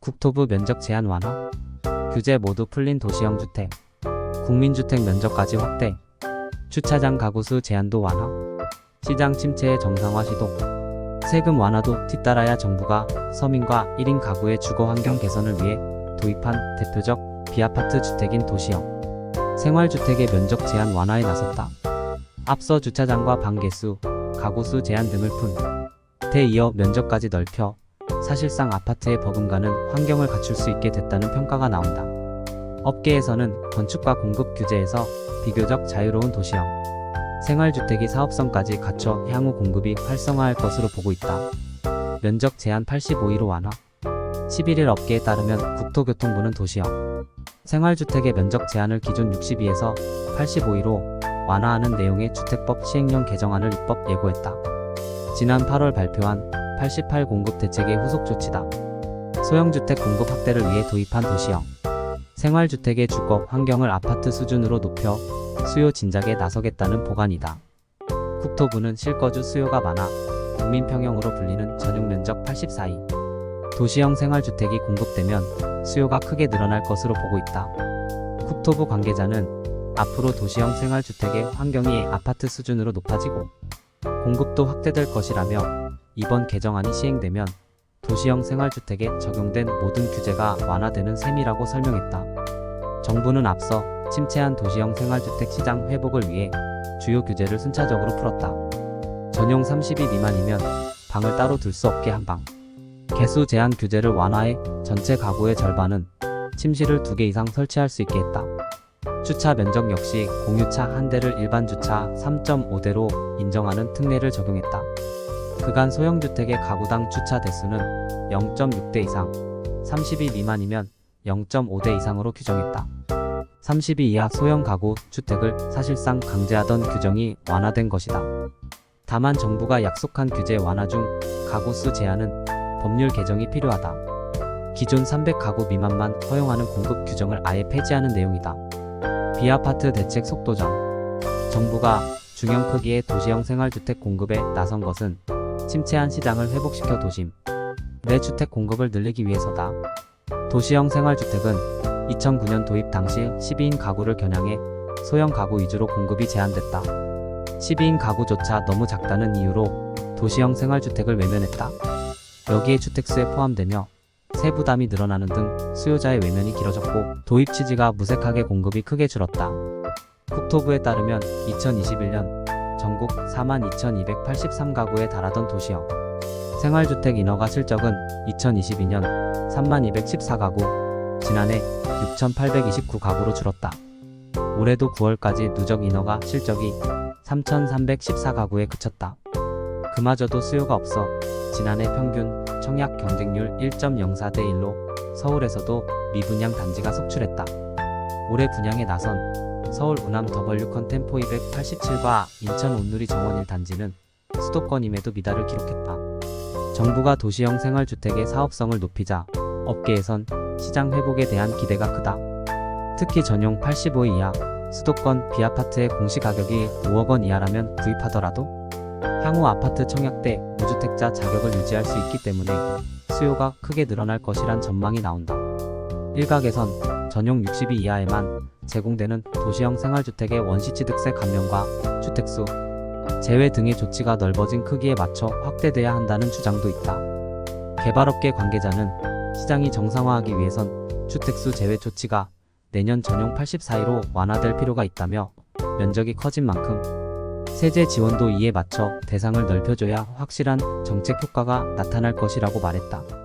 국토부 면적 제한 완화, 규제 모두 풀린 도시형 주택, 국민주택 면적까지 확대, 주차장 가구수 제한도 완화, 시장 침체의 정상화 시도, 세금 완화도 뒤따라야 정부가 서민과 1인 가구의 주거 환경 개선을 위해 도입한 대표적 비아파트 주택인 도시형 생활주택의 면적 제한 완화에 나섰다. 앞서 주차장과 방 개수, 가구수 제한 등을 대 이어 면적까지 넓혀 사실상 아파트에 버금가는 환경을 갖출 수 있게 됐다는 평가가 나온다. 업계에서는 건축과 공급 규제에서 비교적 자유로운 도시형 생활주택이 사업성까지 갖춰 향후 공급이 활성화할 것으로 보고 있다. 면적 제한 85로 완화. 11일 업계에 따르면 국토교통부는 도시형 생활주택의 면적 제한을 기존 62에서 85로 완화하는 내용의 주택법 시행령 개정안을 입법 예고했다. 지난 8월 발표한 88 공급 대책의 후속 조치다. 소형주택 공급 확대를 위해 도입한 도시형 생활주택의 주거 환경을 아파트 수준으로 높여 수요 진작에 나서겠다는 보관이다. 국토부는 실거주 수요가 많아 국민평형으로 불리는 전용면적 84이 도시형 생활주택이 공급되면 수요가 크게 늘어날 것으로 보고 있다. 국토부 관계자는 앞으로 도시형 생활주택의 환경이 아파트 수준으로 높아지고 공급도 확대될 것이라며 이번 개정안이 시행되면 도시형 생활주택에 적용된 모든 규제가 완화되는 셈이라고 설명했다. 정부는 앞서 침체한 도시형 생활주택 시장 회복을 위해 주요 규제를 순차적으로 풀었다. 전용 30이 미만이면 방을 따로 둘 수 없게 한 방. 개수 제한 규제를 완화해 전체 가구의 절반은 침실을 2개 이상 설치할 수 있게 했다. 주차 면적 역시 공유차 1대를 일반 주차 3.5대로 인정하는 특례를 적용했다. 그간 소형주택의 가구당 주차 대수는 0.6대 이상, 30이 미만이면 0.5대 이상으로 규정했다. 30이 이하 소형 가구 주택을 사실상 강제하던 규정이 완화된 것이다. 다만 정부가 약속한 규제 완화 중 가구수 제한은 법률 개정이 필요하다. 기존 300가구 미만만 허용하는 공급 규정을 아예 폐지하는 내용이다. 비아파트 대책 속도전. 정부가 중형 크기의 도시형 생활주택 공급에 나선 것은 침체한 시장을 회복시켜 도심 내 주택 공급을 늘리기 위해서다. 도시형 생활주택은 2009년 도입 당시 12인 가구를 겨냥해 소형 가구 위주로 공급이 제한됐다. 12인 가구조차 너무 작다는 이유로 도시형 생활주택을 외면했다. 여기에 주택수에 포함되며 세부담이 늘어나는 등 수요자의 외면이 길어졌고 도입 취지가 무색하게 공급이 크게 줄었다. 국토부에 따르면 2021년 전국 42,283가구에 달하던 도시형 생활주택 인허가 실적은 2022년 3214가구, 지난해 6,829가구로 줄었다. 올해도 9월까지 누적 인허가 실적이 3,314가구에 그쳤다. 그마저도 수요가 없어 지난해 평균 청약 경쟁률 1.04대 1로 서울에서도 미분양 단지가 속출했다. 올해 분양에 나선 서울 우남 W 컨템포 287과 인천 온누리 정원 1단지는 수도권임에도 미달을 기록했다. 정부가 도시형 생활주택의 사업성을 높이자 업계에선 시장 회복에 대한 기대가 크다. 특히 전용 85 이하 수도권 비아파트의 공시가격이 5억 원 이하라면 구입하더라도 향후 아파트 청약 때 무주택자 자격을 유지할 수 있기 때문에 수요가 크게 늘어날 것이란 전망이 나온다. 일각에선 전용 62 이하에만 제공되는 도시형 생활주택의 원시취득세 감면과 주택수 제외 등의 조치가 넓어진 크기에 맞춰 확대돼야 한다는 주장도 있다. 개발업계 관계자는 시장이 정상화하기 위해선 주택수 제외 조치가 내년 전용 84로 완화될 필요가 있다며 면적이 커진 만큼 세제 지원도 이에 맞춰 대상을 넓혀줘야 확실한 정책 효과가 나타날 것이라고 말했다.